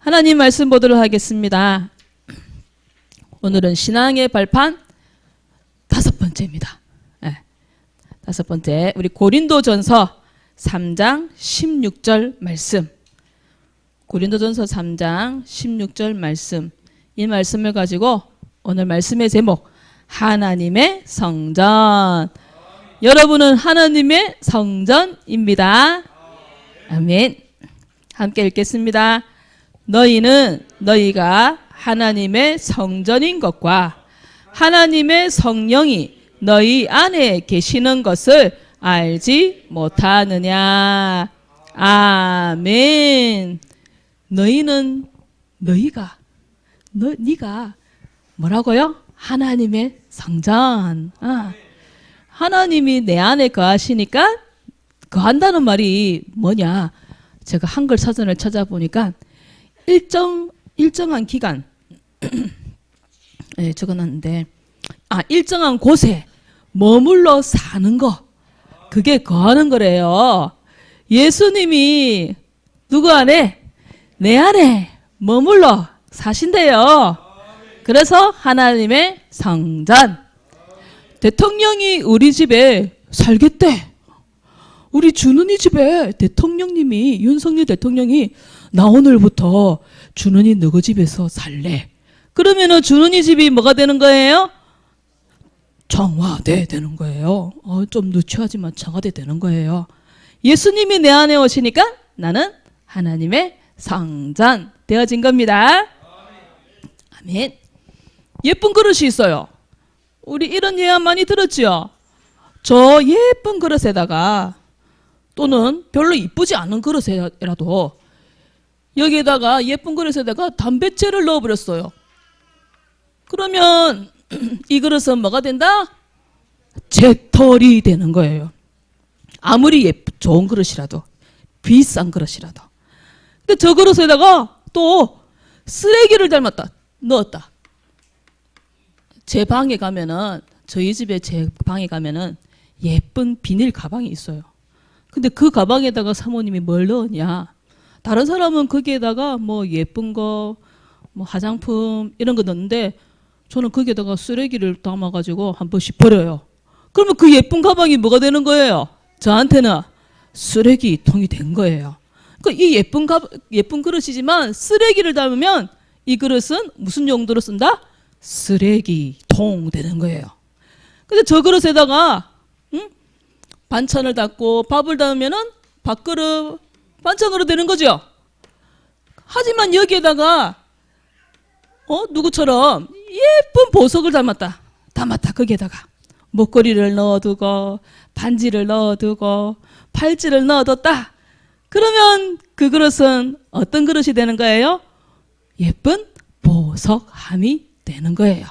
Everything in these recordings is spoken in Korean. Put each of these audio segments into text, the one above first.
하나님 말씀 보도록 하겠습니다. 오늘은 신앙의 발판 5번째입니다. 네. 5번째, 우리 고린도전서 3장 16절 말씀. 고린도전서 3장 16절 말씀. 이 말씀을 가지고 오늘 말씀의 제목, 하나님의 성전. 여러분은 하나님의 성전입니다. 아멘. 함께 읽겠습니다. 너희는 너희가 하나님의 성전인 것과 하나님의 성령이 너희 안에 계시는 것을 알지 못하느냐. 아멘. 너희는 너희가 네가 뭐라고요? 하나님의 성전. 하나님이 내 안에 거하시니까 거한다는 말이 뭐냐? 제가 한글 사전을 찾아보니까 일정한 기간 네, 적어놨는데 일정한 곳에 머물러 사는 거, 그게 거하는 거래요. 예수님이 누구 안에? 내 안에 머물러 사신대요. 그래서 하나님의 성전. 대통령이 우리 집에 살겠대. 우리 준은이 집에 대통령님이, 윤석열 대통령이 나 오늘부터 준은이 너희 집에서 살래. 그러면은 준은이 집이 뭐가 되는 거예요? 청와대 되는 거예요. 좀 누추하지만 청와대 되는 거예요. 예수님이 내 안에 오시니까 나는 하나님의 성전 되어진 겁니다. 아멘. 예쁜 그릇이 있어요. 우리 이런 예화 많이 들었죠? 저 예쁜 그릇에다가, 또는 별로 이쁘지 않은 그릇이라도 여기에다가, 예쁜 그릇에다가 담배째를 넣어버렸어요. 그러면 이 그릇은 뭐가 된다? 재떨이 되는 거예요. 아무리 좋은 그릇이라도, 비싼 그릇이라도. 근데 저 그릇에다가 또 쓰레기를 넣었다. 제 방에 가면은, 저희 집에 제 방에 가면은 예쁜 비닐 가방이 있어요. 근데 그 가방에다가 사모님이 뭘 넣었냐? 다른 사람은 거기에다가 뭐 예쁜 거, 뭐 화장품 이런 거 넣는데 저는 거기에다가 쓰레기를 담아가지고 한 번씩 버려요. 그러면 그 예쁜 가방이 뭐가 되는 거예요? 저한테는 쓰레기통이 된 거예요. 그러니까 이 예쁜 그릇이지만 쓰레기를 담으면 이 그릇은 무슨 용도로 쓴다? 쓰레기통 되는 거예요. 근데 저 그릇에다가 반찬을 담고 밥을 담으면은 밥그릇, 반찬으로 되는 거죠. 하지만 여기에다가 누구처럼 예쁜 보석을 담았다. 거기에다가 목걸이를 넣어두고 반지를 넣어두고 팔찌를 넣어뒀다. 그러면 그 그릇은 어떤 그릇이 되는 거예요? 예쁜 보석함이 되는 거예요.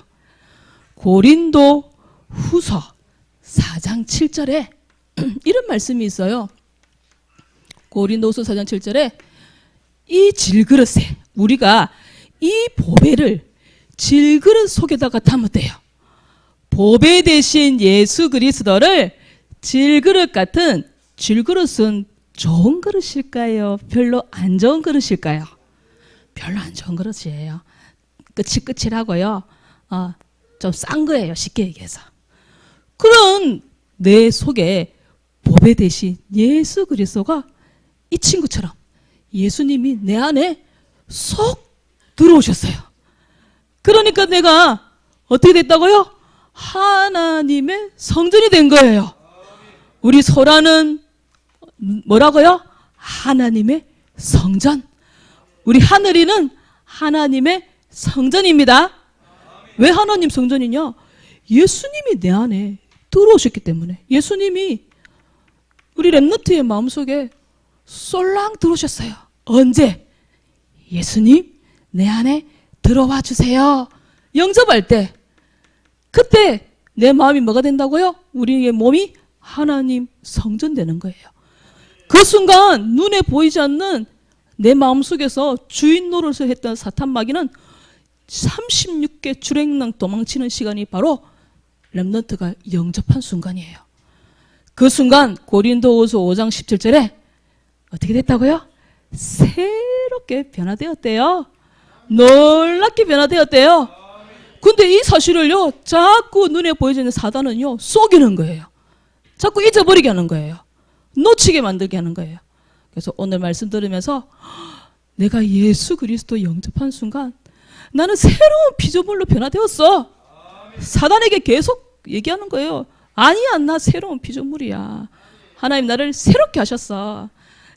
고린도 후서 4장 7절에 이런 말씀이 있어요. 고린도후서 4장 7절에 이 질그릇에, 우리가 이 보배를 질그릇 속에다가 담았대요. 보배 대신 예수 그리스도를 질그릇 같은, 질그릇은 좋은 그릇일까요? 별로 안 좋은 그릇일까요? 별로 안 좋은 그릇이에요. 끝이라고요. 좀 싼 거예요. 쉽게 얘기해서. 그런 내 속에 보배 대신 예수 그리스도가, 이 친구처럼 예수님이 내 안에 쏙 들어오셨어요. 그러니까 내가 어떻게 됐다고요? 하나님의 성전이 된 거예요. 우리 소라는 뭐라고요? 하나님의 성전. 우리 하늘이는 하나님의 성전입니다. 왜 하나님 성전이냐? 예수님이 내 안에 들어오셨기 때문에. 예수님이 우리 렘넌트의 마음속에 쏠랑 들어오셨어요. 언제? 예수님 내 안에 들어와 주세요. 영접할 때. 그때 내 마음이 뭐가 된다고요? 우리의 몸이 하나님 성전 되는 거예요. 그 순간 눈에 보이지 않는 내 마음속에서 주인 노릇을 했던 사탄 마귀는 36개 주랭랑 도망치는 시간이 바로 렘넌트가 영접한 순간이에요. 그 순간 고린도후서 5장 17절에 어떻게 됐다고요? 새롭게 변화되었대요. 놀랍게 변화되었대요. 근데 이 사실을요, 자꾸 눈에 보여지는 사단은요, 속이는 거예요. 자꾸 잊어버리게 하는 거예요. 놓치게 만들게 하는 거예요. 그래서 오늘 말씀 들으면서 내가 예수 그리스도 영접한 순간 나는 새로운 피조물로 변화되었어. 사단에게 계속 얘기하는 거예요. 아니야, 나 새로운 피조물이야. 하나님 나를 새롭게 하셨어.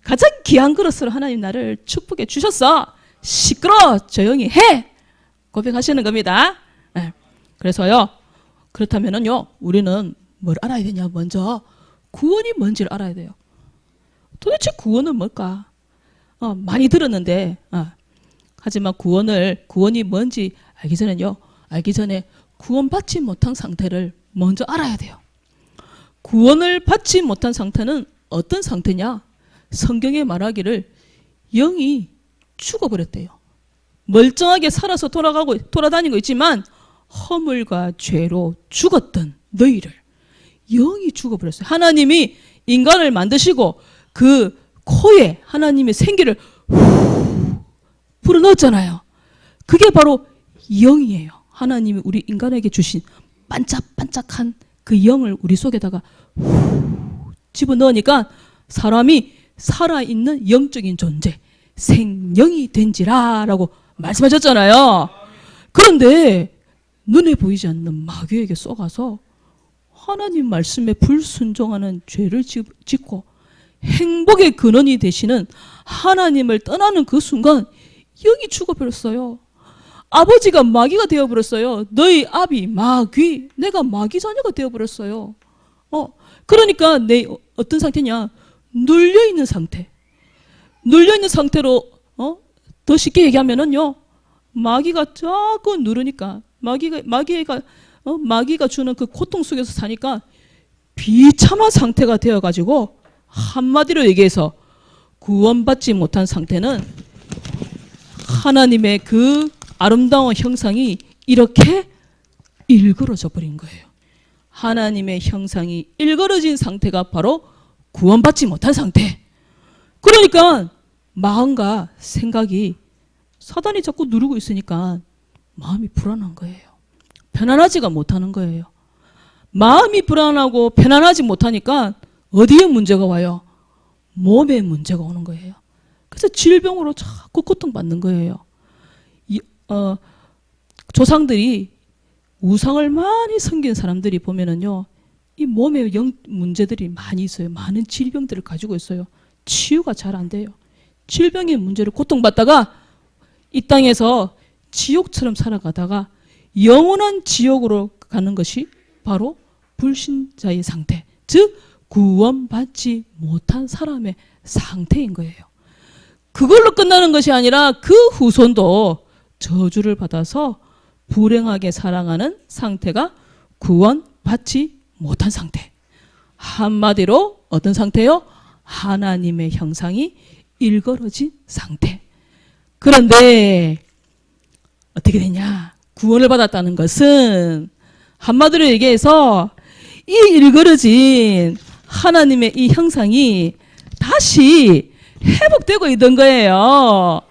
가장 귀한 그릇으로 하나님 나를 축복해 주셨어. 시끄러, 조용히 해. 고백하시는 겁니다. 네. 그래서요, 그렇다면은요, 우리는 뭘 알아야 되냐? 먼저 구원이 뭔지를 알아야 돼요. 도대체 구원은 뭘까? 많이 들었는데, 하지만 구원이 뭔지 알기 전에 구원받지 못한 상태를 먼저 알아야 돼요. 구원을 받지 못한 상태는 어떤 상태냐? 성경에 말하기를 영이 죽어버렸대요. 멀쩡하게 살아서 돌아다니고 있지만 허물과 죄로 죽었던 너희를 영이 죽어버렸어요. 하나님이 인간을 만드시고 그 코에 하나님의 생기를 후 불어넣었잖아요. 그게 바로 영이에요. 하나님이 우리 인간에게 주신 반짝반짝한 그 영을 우리 속에다가 후 집어넣으니까 사람이 살아있는 영적인 존재, 생명이 된지라 라고 말씀하셨잖아요. 그런데 눈에 보이지 않는 마귀에게 쏘가서 하나님 말씀에 불순종하는 죄를 짓고 행복의 근원이 되시는 하나님을 떠나는 그 순간 영이 죽어버렸어요. 아버지가 마귀가 되어버렸어요. 너희 아비 마귀, 내가 마귀 자녀가 되어버렸어요. 그러니까 내 어떤 상태냐? 눌려있는 상태. 눌려있는 상태로 더 쉽게 얘기하면은요, 마귀가 자꾸 누르니까 마귀가 주는 그 고통 속에서 사니까 비참한 상태가 되어가지고, 한마디로 얘기해서 구원받지 못한 상태는 하나님의 그 아름다운 형상이 이렇게 일그러져 버린 거예요. 하나님의 형상이 일그러진 상태가 바로 구원받지 못한 상태. 그러니까 마음과 생각이 사단이 자꾸 누르고 있으니까 마음이 불안한 거예요. 편안하지가 못하는 거예요. 마음이 불안하고 편안하지 못하니까 어디에 문제가 와요? 몸에 문제가 오는 거예요. 그래서 질병으로 자꾸 고통받는 거예요. 조상들이 우상을 많이 섬긴 사람들이 보면은요, 이 몸에 문제들이 많이 있어요. 많은 질병들을 가지고 있어요. 치유가 잘 안 돼요. 질병의 문제로 고통받다가 이 땅에서 지옥처럼 살아가다가 영원한 지옥으로 가는 것이 바로 불신자의 상태, 즉 구원받지 못한 사람의 상태인 거예요. 그걸로 끝나는 것이 아니라 그 후손도 저주를 받아서 불행하게 살아가는 상태가 구원받지 못한 상태. 한마디로 어떤 상태요? 하나님의 형상이 일그러진 상태. 그런데 어떻게 되냐? 구원을 받았다는 것은 한마디로 얘기해서 이 일그러진 하나님의 이 형상이 다시 회복되고 있던 거예요.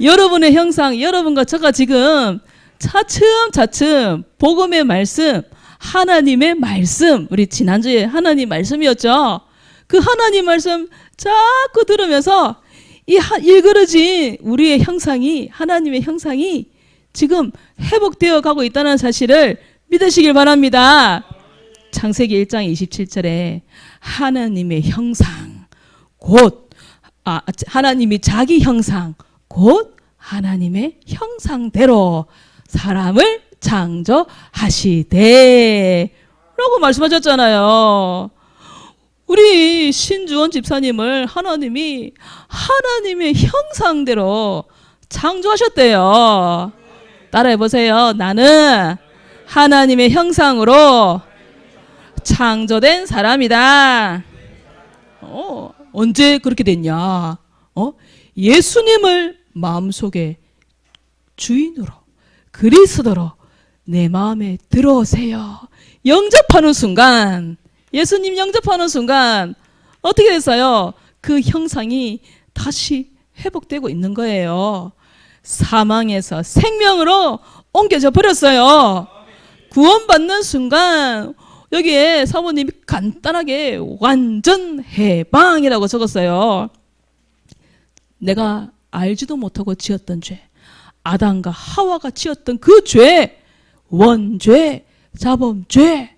여러분의 형상, 여러분과 저가 지금 차츰차츰 복음의 말씀, 하나님의 말씀, 우리 지난주에 하나님 말씀이었죠. 그 하나님 말씀 자꾸 들으면서 이 일그러진 우리의 형상이, 하나님의 형상이 지금 회복되어 가고 있다는 사실을 믿으시길 바랍니다. 창세기 1장 27절에 하나님의 형상, 곧 하나님이 자기 형상, 곧 하나님의 형상대로 사람을 창조하시되 라고 말씀하셨잖아요. 우리 신주원 집사님을 하나님이 하나님의 형상대로 창조하셨대요. 따라해보세요. 나는 하나님의 형상으로 창조된 사람이다. 언제 그렇게 됐냐? 예수님을 마음속에 주인으로, 그리스도로 내 마음에 들어오세요. 영접하는 순간, 예수님 영접하는 순간 어떻게 됐어요? 그 형상이 다시 회복되고 있는 거예요. 사망에서 생명으로 옮겨져 버렸어요. 구원받는 순간 여기에 사모님이 간단하게 완전 해방이라고 적었어요. 내가 알지도 못하고 지었던 죄, 아담과 하와가 지었던 그 죄, 원죄, 자범죄,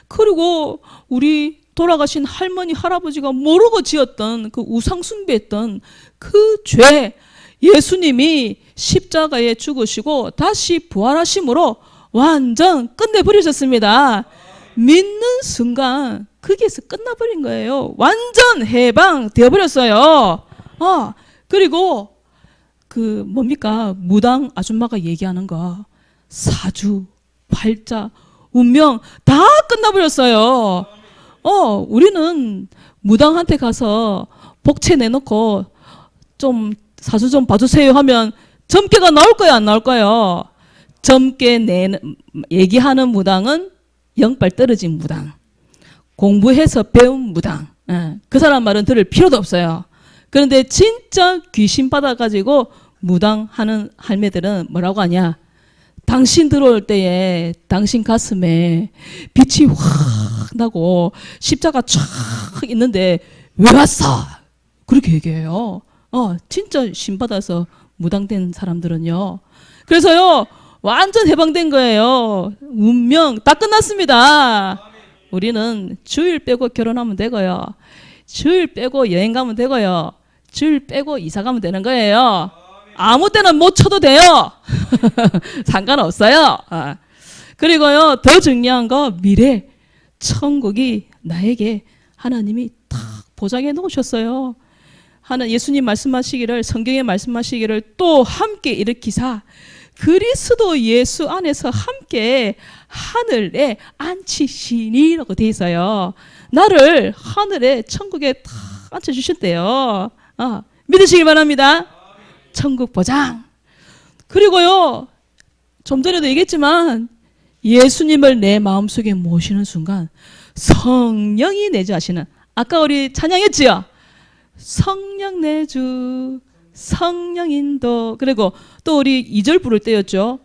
그리고 우리 돌아가신 할머니 할아버지가 모르고 지었던 그 우상 숭배했던 그 죄, 예수님이 십자가에 죽으시고 다시 부활하심으로 완전 끝내버리셨습니다. 믿는 순간 거기에서 끝나버린 거예요. 완전 해방되어버렸어요. 그리고 그 뭡니까? 무당 아줌마가 얘기하는 거 사주, 팔자, 운명 다 끝나버렸어요. 우리는 무당한테 가서 복채 내놓고 좀 사주 좀 봐주세요 하면 점괘가 나올 거야, 안 나올 거예요? 점괘 얘기하는 무당은 영빨 떨어진 무당, 공부해서 배운 무당, 그 사람 말은 들을 필요도 없어요. 그런데 진짜 귀신 받아가지고 무당하는 할매들은 뭐라고 하냐? 당신 들어올 때에 당신 가슴에 빛이 확 나고 십자가 쫙 있는데 왜 왔어? 그렇게 얘기해요. 진짜 신받아서 무당된 사람들은요. 그래서요, 완전 해방된 거예요. 운명 다 끝났습니다. 우리는 주일 빼고 결혼하면 되고요. 주일 빼고 여행 가면 되고요. 주일 빼고 이사 가면 되는 거예요. 아무 때나 못 쳐도 돼요. 상관없어요. 그리고요, 더 중요한 거 미래 천국이 나에게 하나님이 딱 보장해 놓으셨어요. 예수님 말씀하시기를, 성경에 말씀하시기를 또 함께 일으키사 그리스도 예수 안에서 함께 하늘에 앉히시니라고 돼 있어요. 나를 하늘에 천국에 딱 앉혀주셨대요. 믿으시길 바랍니다. 천국 보장. 그리고요, 좀 전에도 얘기했지만 예수님을 내 마음속에 모시는 순간 성령이 내주하시는, 아까 우리 찬양했지요? 성령 내주, 성령 인도. 그리고 또 우리 2절 부를 때였죠.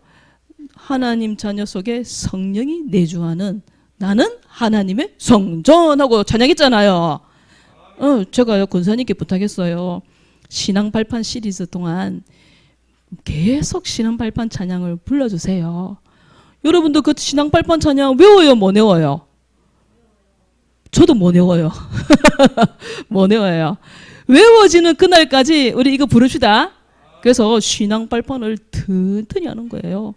하나님 자녀 속에 성령이 내주하는 나는 하나님의 성전하고 찬양했잖아요. 제가요, 권사님께 부탁했어요. 신앙 발판 시리즈 동안 계속 신앙 발판 찬양을 불러주세요. 여러분도 그 신앙 발판 찬양 외워요, 못 외워요? 저도 못 외워요. 못 외워요. 외워지는 그날까지 우리 이거 부릅시다. 그래서 신앙 발판을 튼튼히 하는 거예요.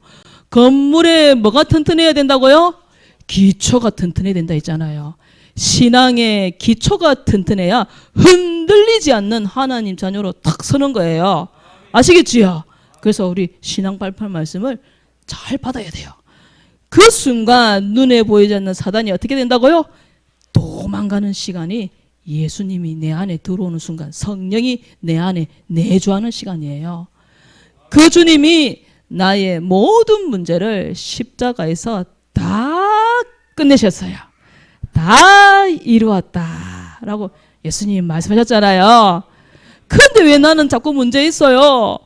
건물에 뭐가 튼튼해야 된다고요? 기초가 튼튼해야 된다 했잖아요. 신앙의 기초가 튼튼해야 흔들리지 않는 하나님 자녀로 딱 서는 거예요. 아시겠지요? 그래서 우리 신앙 발판 말씀을 잘 받아야 돼요. 그 순간 눈에 보이지 않는 사단이 어떻게 된다고요? 도망가는 시간이 예수님이 내 안에 들어오는 순간, 성령이 내 안에 내주하는 시간이에요. 그 주님이 나의 모든 문제를 십자가에서 다 끝내셨어요. 다 이루었다 라고 예수님이 말씀하셨잖아요. 그런데 왜 나는 자꾸 문제 있어요?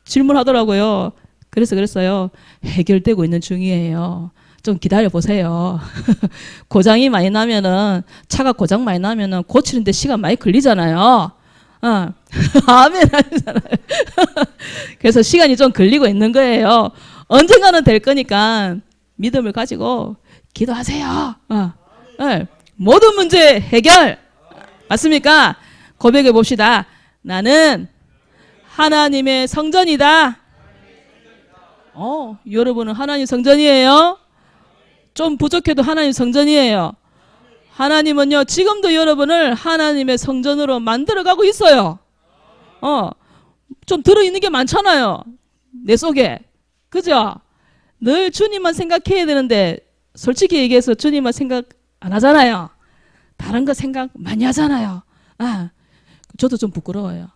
질문하더라고요. 그랬어요. 해결되고 있는 중이에요. 좀 기다려 보세요. 고장이 많이 나면은, 차가 고장 많이 나면은 고치는데 시간 많이 걸리잖아요. 아멘 하잖아요. 그래서 시간이 좀 걸리고 있는 거예요. 언젠가는 될 거니까 믿음을 가지고 기도하세요. 모든 문제 해결. 맞습니까? 고백해 봅시다. 나는 하나님의 성전이다. 여러분은 하나님 성전이에요. 좀 부족해도 하나님 성전이에요. 하나님은요, 지금도 여러분을 하나님의 성전으로 만들어가고 있어요. 좀 들어있는 게 많잖아요. 내 속에. 그죠? 늘 주님만 생각해야 되는데, 솔직히 얘기해서 주님만 생각 안 하잖아요. 다른 거 생각 많이 하잖아요. 저도 좀 부끄러워요.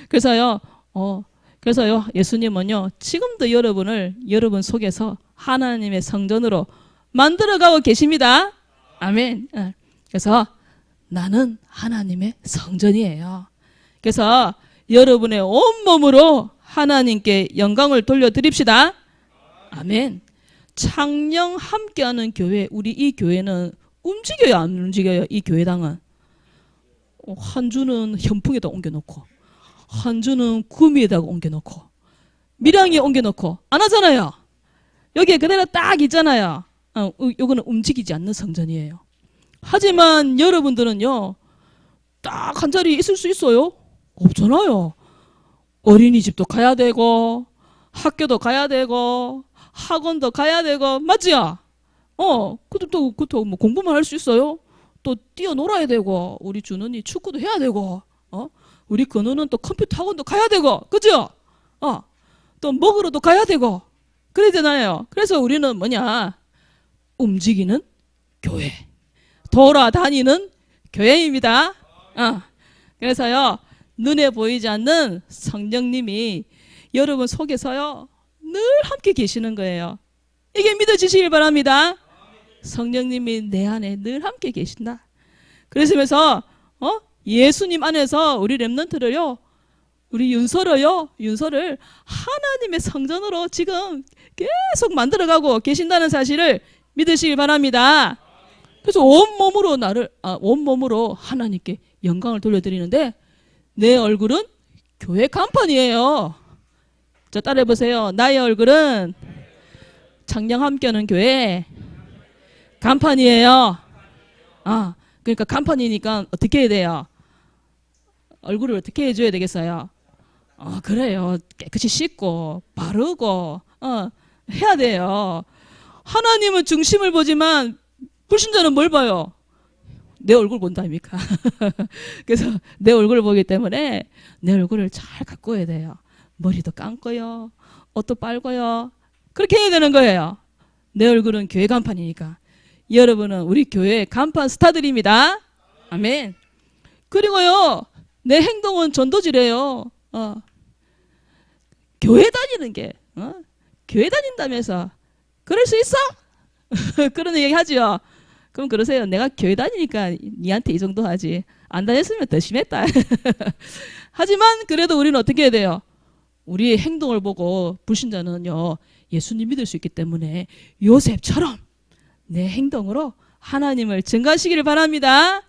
그래서요, 예수님은요, 지금도 여러분 속에서 하나님의 성전으로 만들어가고 계십니다. 아멘. 그래서 나는 하나님의 성전이에요. 그래서 여러분의 온몸으로 하나님께 영광을 돌려드립시다. 아멘. 창녕 함께하는 교회, 우리 이 교회는 움직여요, 안 움직여요? 이 교회당은 한 주는 현풍에다 옮겨놓고, 한 주는 구미에다가 옮겨놓고, 밀양에 옮겨놓고 안 하잖아요. 여기에 그대로 딱 있잖아요. 요거는 움직이지 않는 성전이에요. 하지만 여러분들은요, 딱 한 자리 있을 수 있어요? 없잖아요. 어린이집도 가야 되고, 학교도 가야 되고, 학원도 가야 되고, 맞지요? 그것도 뭐 공부만 할 수 있어요? 또 뛰어놀아야 되고, 우리 준은이 축구도 해야 되고, 우리 근우는 또 컴퓨터 학원도 가야 되고, 그죠? 또 먹으러도 가야 되고, 그래야 되잖아요. 그래서 우리는 뭐냐? 움직이는 교회. 돌아다니는 교회입니다. 그래서요, 눈에 보이지 않는 성령님이 여러분 속에서요, 늘 함께 계시는 거예요. 이게 믿어지시길 바랍니다. 성령님이 내 안에 늘 함께 계신다. 그러시면서 예수님 안에서 우리 렘넌트를요, 우리 윤서를 하나님의 성전으로 지금 계속 만들어가고 계신다는 사실을 믿으시길 바랍니다. 그래서 온몸으로 하나님께 영광을 돌려드리는데, 내 얼굴은 교회 간판이에요. 자, 따라해보세요. 나의 얼굴은 창녕 함께하는 교회 간판이에요. 그러니까 간판이니까 어떻게 해야 돼요? 얼굴을 어떻게 해줘야 되겠어요? 그래요. 깨끗이 씻고 바르고 해야 돼요. 하나님은 중심을 보지만 불신자는 뭘 봐요? 내 얼굴 본다 아닙니까? 그래서 내 얼굴을 보기 때문에 내 얼굴을 잘 가꿔야 돼요. 머리도 감고요, 옷도 빨고요, 그렇게 해야 되는 거예요. 내 얼굴은 교회 간판이니까. 여러분은 우리 교회 간판 스타들입니다. 아멘. 그리고요, 내 행동은 전도지래요. 교회 다니는 게 교회 다닌다면서 그럴 수 있어? 그런 얘기 하죠. 그럼 그러세요. 내가 교회 다니니까 니한테 이 정도 하지, 안 다녔으면 더 심했다. 하지만 그래도 우리는 어떻게 해야 돼요? 우리의 행동을 보고 불신자는요, 예수님 믿을 수 있기 때문에 요셉처럼 내 행동으로 하나님을 증가하시기를 바랍니다.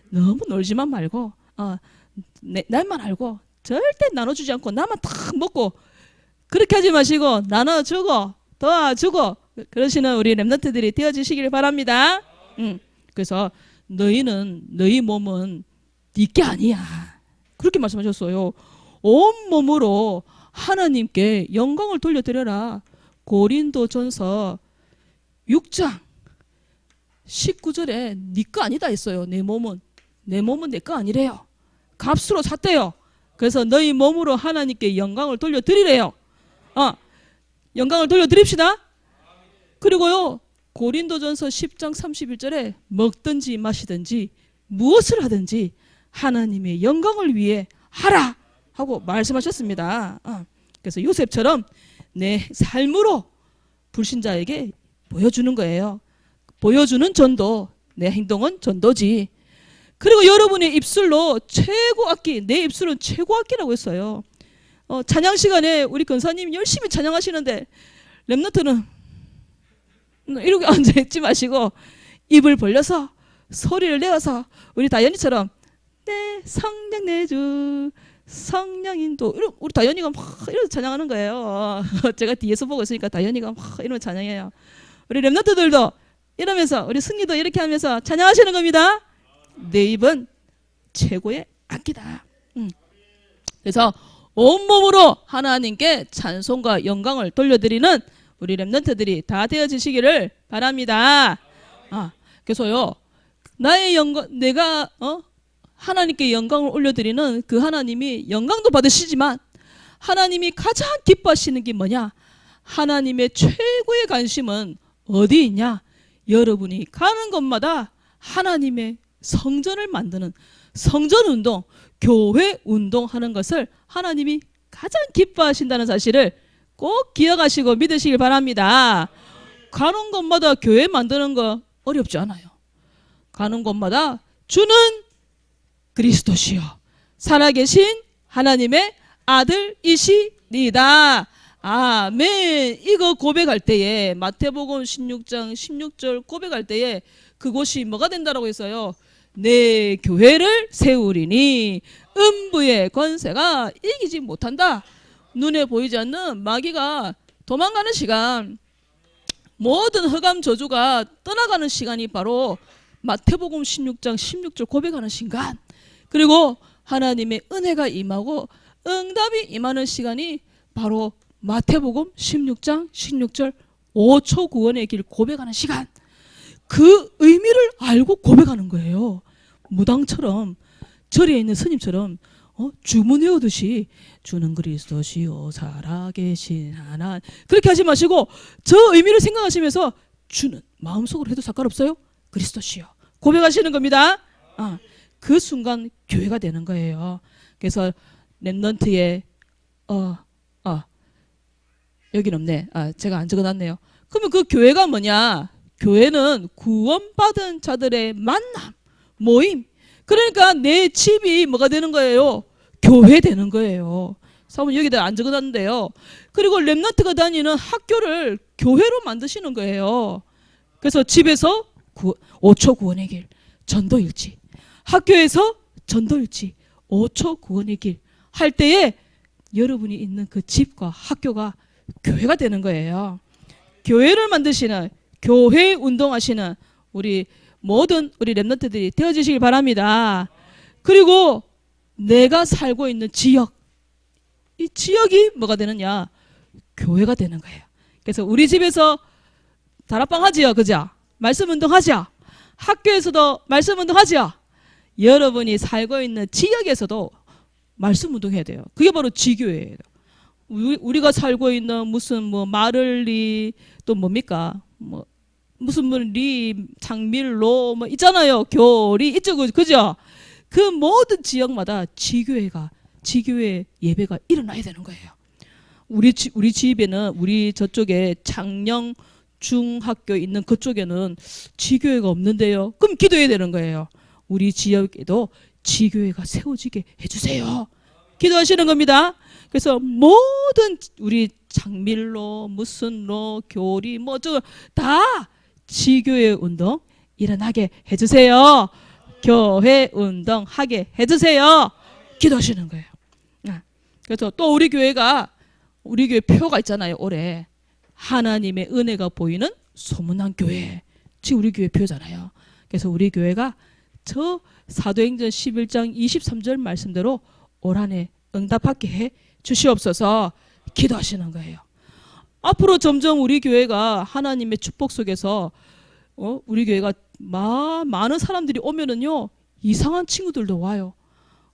너무 놀지만 말고 날만 알고 절대 나눠주지 않고 나만 탁 먹고 그렇게 하지 마시고 나눠주고 도와주고 그러시는 우리 렘넌트들이 되어주시기를 바랍니다. 그래서 너희 몸은 네게 아니야, 그렇게 말씀하셨어요. 온몸으로 하나님께 영광을 돌려드려라. 고린도전서 6장 19절에 네 거 아니다 했어요. 내 몸은 내 거 아니래요. 값으로 샀대요. 그래서 너희 몸으로 하나님께 영광을 돌려드리래요. 영광을 돌려드립시다. 그리고요, 고린도전서 10장 31절에 먹든지 마시든지 무엇을 하든지 하나님의 영광을 위해 하라 하고 말씀하셨습니다. 그래서 요셉처럼 내 삶으로 불신자에게 보여주는 거예요. 보여주는 전도, 내 행동은 전도지. 그리고 여러분의 입술로 최고 악기, 내 입술은 최고 악기라고 했어요. 찬양 시간에 우리 권사님 열심히 찬양하시는데 렘넌트는 이렇게 앉아있지 마시고 입을 벌려서 소리를 내어서 우리 다현이처럼 내 성령 내주 성령인도, 우리 다현이가 막 이러면서 찬양하는 거예요. 제가 뒤에서 보고 있으니까 다현이가 막 이러면서 찬양해요. 우리 렘넌트들도 이러면서, 우리 승리도 이렇게 하면서 찬양하시는 겁니다. 내 입은 최고의 악기다. 그래서 온몸으로 하나님께 찬송과 영광을 돌려드리는 우리 렘넌트들이 다 되어지시기를 바랍니다. 그래서요, 나의 영광, 내가 하나님께 영광을 올려드리는 그 하나님이 영광도 받으시지만 하나님이 가장 기뻐하시는 게 뭐냐? 하나님의 최고의 관심은 어디 있냐? 여러분이 가는 곳마다 하나님의 성전을 만드는 성전운동, 교회 운동하는 것을 하나님이 가장 기뻐하신다는 사실을 꼭 기억하시고 믿으시길 바랍니다. 가는 곳마다 교회 만드는 거 어렵지 않아요. 가는 곳마다 주는 그리스도시요 살아계신 하나님의 아들이시니다. 아멘. 이거 고백할 때에 마태복음 16장 16절 고백할 때에 그곳이 뭐가 된다라고 했어요? 내 교회를 세우리니 음부의 권세가 이기지 못한다. 눈에 보이지 않는 마귀가 도망가는 시간, 모든 흑암 저주가 떠나가는 시간이 바로 마태복음 16장 16절 고백하는 순간, 그리고 하나님의 은혜가 임하고 응답이 임하는 시간이 바로 마태복음 16장 16절 5초 구원의 길 고백하는 시간. 그 의미를 알고 고백하는 거예요. 무당처럼, 절에 있는 스님처럼 주문해오듯이 주는 그리스도시요 살아계신 하나님, 그렇게 하지 마시고 저 의미를 생각하시면서 주는 마음속으로 해도 상관없어요. 그리스도시요 고백하시는 겁니다. 그 순간 교회가 되는 거예요. 그래서 렘넌트에 여긴 없네. 제가 안 적어놨네요. 그러면 그 교회가 뭐냐? 교회는 구원받은 자들의 만남, 모임. 그러니까 내 집이 뭐가 되는 거예요? 교회 되는 거예요. 사모님 여기다 안 적어놨는데요. 그리고 렘넌트가 다니는 학교를 교회로 만드시는 거예요. 그래서 집에서 5초 구원의 길, 전도일지, 학교에서 전도일지, 5초 구원의 길 할 때에 여러분이 있는 그 집과 학교가 교회가 되는 거예요. 교회를 만드시는, 교회 운동하시는 우리 모든 우리 렘넌트들이 되어주시길 바랍니다. 그리고 내가 살고 있는 지역, 이 지역이 뭐가 되느냐? 교회가 되는 거예요. 그래서 우리 집에서 다락방 하지요, 그죠? 말씀 운동 하죠? 학교에서도 말씀 운동 하죠? 여러분이 살고 있는 지역에서도 말씀 운동해야 돼요. 그게 바로 지교회예요. 우리가 살고 있는 무슨 마를리 또 뭡니까? 무슨 리 장밀로 있잖아요. 교리 이쪽은 그죠? 그 모든 지역마다 지교회 예배가 일어나야 되는 거예요. 우리 집에는 우리 저쪽에 장령 중학교 있는 그쪽에는 지교회가 없는데요. 그럼 기도해야 되는 거예요. 우리 지역에도 지교회가 세워지게 해주세요. 기도하시는 겁니다. 그래서 모든 우리 장밀로 무슨 로 교리 다 지교회 운동 일어나게 해주세요. 교회 운동 하게 해주세요. 기도하시는 거예요. 그래서 또 우리 교회 표가 있잖아요. 올해 하나님의 은혜가 보이는 소문난 교회, 지금 우리 교회 표잖아요. 그래서 우리 교회가 저 사도행전 11장 23절 말씀대로 올 한해 응답받게 해 주시옵소서 기도하시는 거예요. 앞으로 점점 우리 교회가 하나님의 축복 속에서 우리 교회가 많은 사람들이 오면은요, 이상한 친구들도 와요.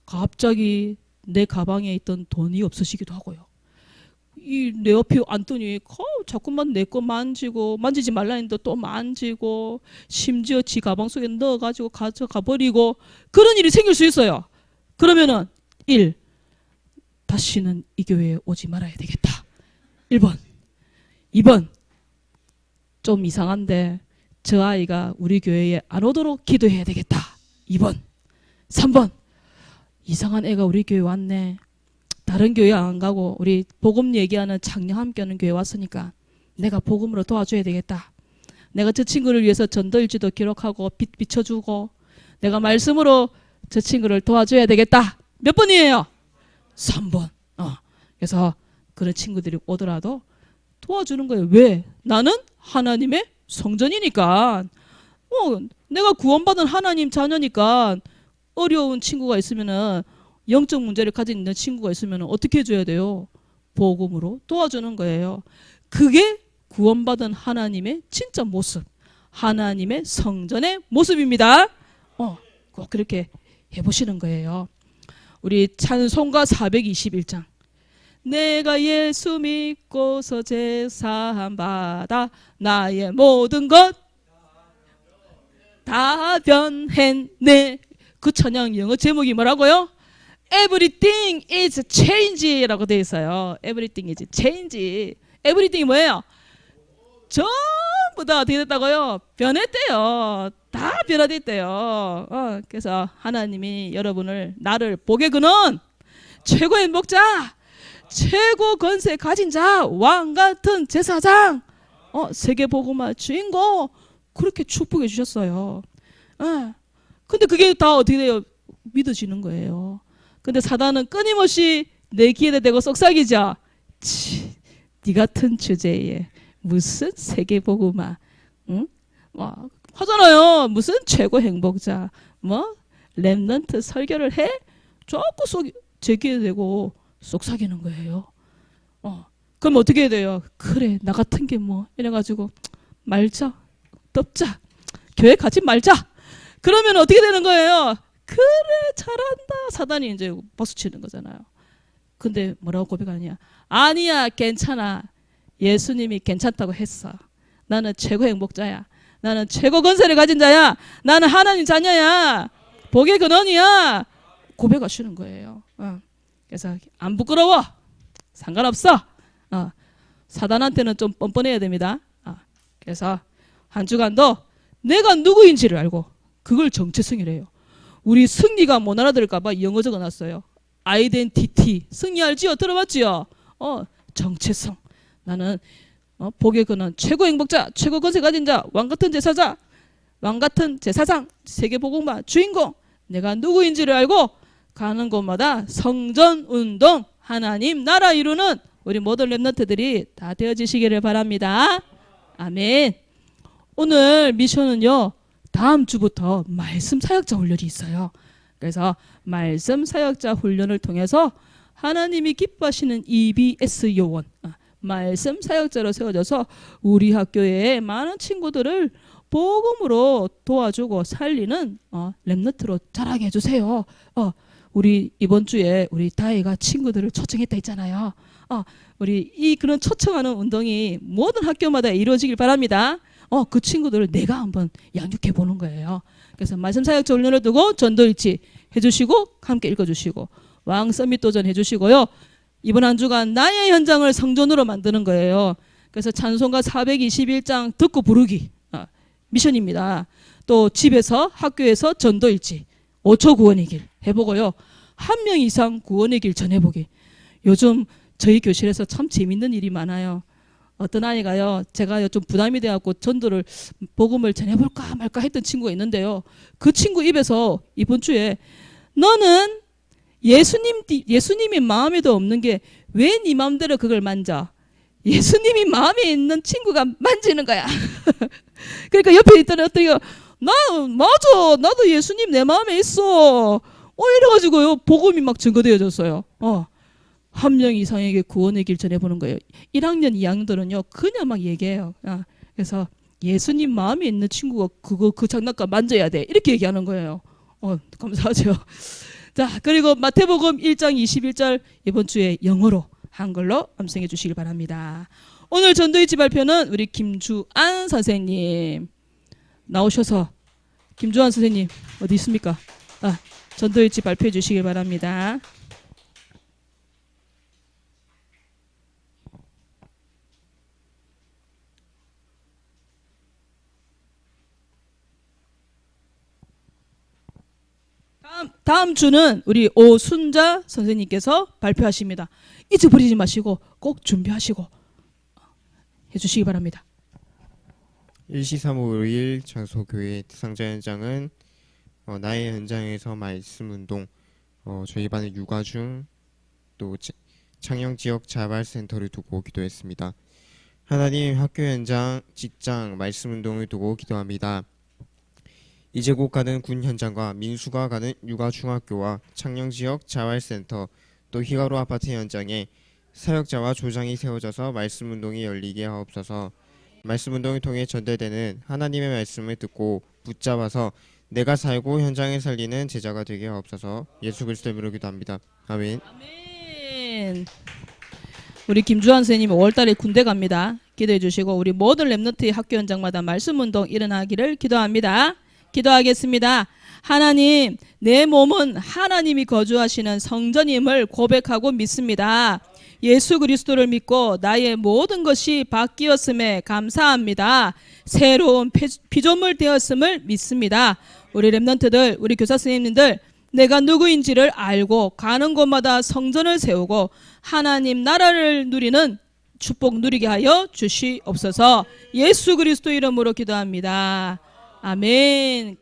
갑자기 내 가방에 있던 돈이 없어지기도 하고요. 내 옆에 앉더니 자꾸만 내 거 만지지 말라 했는데 또 만지고, 심지어 지 가방 속에 넣어가지고 가져가 버리고, 그런 일이 생길 수 있어요. 그러면은 1. 다시는 이 교회에 오지 말아야 되겠다. 1번. 2번. 좀 이상한데 저 아이가 우리 교회에 안 오도록 기도해야 되겠다. 2번. 3번. 이상한 애가 우리 교회 왔네. 다른 교회 안 가고 우리 복음 얘기하는 창녕 함께하는 교회 왔으니까 내가 복음으로 도와줘야 되겠다. 내가 저 친구를 위해서 전도일지도 기록하고 비춰주고 내가 말씀으로 저 친구를 도와줘야 되겠다. 몇 번이에요? 3번. 그래서 그런 친구들이 오더라도 도와주는 거예요. 왜? 나는 하나님의 성전이니까. 내가 구원받은 하나님 자녀니까 어려운 친구가 있으면은, 영적 문제를 가진 있는 친구가 있으면 어떻게 해줘야 돼요? 복음으로 도와주는 거예요. 그게 구원받은 하나님의 진짜 모습, 하나님의 성전의 모습입니다. 꼭 그렇게 해보시는 거예요. 우리 찬송가 421장. 내가 예수 믿고서 제사함 받아 나의 모든 것 다 변했네. 그 찬양 영어 제목이 뭐라고요? Everything is change라고 되어 있어요. Everything is change. Everything이 뭐예요? 전부 다 어떻게 됐다고요? 변했대요. 다 변화됐대요. 그래서 하나님이 나를 복의 근원, 최고 행복자, 최고 권세 가진 자, 왕 같은 제사장, 세계복음화 주인공 그렇게 축복해 주셨어요. 근데 그게 다 어떻게 돼요? 믿어지는 거예요. 근데 사단은 끊임없이 내 귀에다 대고 속삭이죠. 니 같은 주제에 무슨 세계복음화, 응? 막 하잖아요. 무슨 최고 행복자, 뭐 렘넌트 설교를 해? 자꾸 제 귀에 대고 속삭이는 거예요. 그럼 어떻게 해야 돼요? 그래, 나 같은 게 뭐 이래가지고 말자, 덮자, 교회 가지 말자. 그러면 어떻게 되는 거예요? 그래, 잘한다. 사단이 이제 박수치는 거잖아요. 근데 뭐라고 고백하냐? 아니야, 괜찮아. 예수님이 괜찮다고 했어. 나는 최고 행복자야. 나는 최고 권세를 가진 자야. 나는 하나님 자녀야. 복의 근원이야. 고백하시는 거예요. 그래서 안 부끄러워. 상관없어. 사단한테는 좀 뻔뻔해야 됩니다. 그래서 한 주간도 내가 누구인지를 알고 그걸 정체성이래요. 우리 승리가 못 알아들을까봐 영어 적어놨어요. 아이덴티티. 승리 알지요? 들어봤지요? 정체성. 나는 복의 근원, 최고 행복자, 최고 권세 가진 자, 왕 같은 제사자, 왕 같은 제사장, 세계복음화 주인공. 내가 누구인지를 알고 가는 곳마다 성전 운동, 하나님 나라 이루는 우리 모든 렘넌트들이 다 되어지시기를 바랍니다. 아멘. 오늘 미션은요, 다음 주부터 말씀 사역자 훈련이 있어요. 그래서 말씀 사역자 훈련을 통해서 하나님이 기뻐하시는 EBS 요원, 말씀 사역자로 세워져서 우리 학교에 많은 친구들을 복음으로 도와주고 살리는 렘넌트로 자라게 해주세요. 우리 이번 주에 우리 다혜가 친구들을 초청했다 했잖아요. 우리 그런 초청하는 운동이 모든 학교마다 이루어지길 바랍니다. 그 친구들을 내가 한번 양육해 보는 거예요. 그래서 말씀 사역자 훈련을 두고 전도일치 해주시고 함께 읽어주시고 왕 서밋 도전 해주시고요. 이번 한 주간 나의 현장을 성전으로 만드는 거예요. 그래서 찬송가 421장 듣고 부르기 미션입니다. 또 집에서 학교에서 전도일치 5초 구원의 길 해보고요. 1명 이상 구원의 길 전해보기. 요즘 저희 교실에서 참 재밌는 일이 많아요. 어떤 아이가요, 제가 좀 부담이 돼갖고 전도를 복음을 전해볼까 말까 했던 친구가 있는데요. 그 친구 입에서 이번 주에 너는 예수님이 마음에도 없는 게 왜 네 마음대로 그걸 만져? 예수님이 마음에 있는 친구가 만지는 거야. 그러니까 옆에 있던 어떤 맞아, 나도 예수님 내 마음에 있어. 이래가지고요 복음이 막 증거되어졌어요. 1명 이상에게 구원의 길 전해보는 거예요. 1학년 2학년들은요 그냥 막 얘기해요. 그래서 예수님 마음에 있는 친구가 그 장난감 만져야 돼 이렇게 얘기하는 거예요. 감사하죠. 자, 그리고 마태복음 1장 21절 이번 주에 영어로 한글로 암송해 주시길 바랍니다. 오늘 전도일지 발표는 우리 김주안 선생님 나오셔서, 김주안 선생님 어디 있습니까? 전도일지 발표해 주시길 바랍니다. 다음 주는 우리 오순자 선생님께서 발표하십니다. 잊어버리지 마시고 꼭 준비하시고 해주시기 바랍니다. 일시3호5일 장소교회 상자 현장은 나의 현장에서 말씀운동, 저희 반의 육아중 또 창녕지역 자발센터를 두고 기도했습니다. 하나님, 학교 현장, 직장, 말씀운동을 두고 기도합니다. 이제 곧 가는 군 현장과 민수가 가는 육아중학교와 창녕지역 자활센터 또 히가로 아파트 현장에 사역자와 조장이 세워져서 말씀운동이 열리게 하옵소서. 말씀운동을 통해 전달되는 하나님의 말씀을 듣고 붙잡아서 내가 살고 현장을 살리는 제자가 되게 하옵소서. 예수 그리스도 이름으로 기도합니다. 아멘. 아멘. 우리 김주환 선생님 5월달에 군대 갑니다. 기도해 주시고 우리 모든 렘넌트의 학교 현장마다 말씀운동 일어나기를 기도합니다. 기도하겠습니다. 하나님, 내 몸은 하나님이 거주하시는 성전임을 고백하고 믿습니다. 예수 그리스도를 믿고 나의 모든 것이 바뀌었음에 감사합니다. 새로운 피조물 되었음을 믿습니다. 우리 렘넌트들, 우리 교사 선생님들 내가 누구인지를 알고 가는 곳마다 성전을 세우고 하나님 나라를 누리는 축복 누리게 하여 주시옵소서. 예수 그리스도 이름으로 기도합니다. 아멘.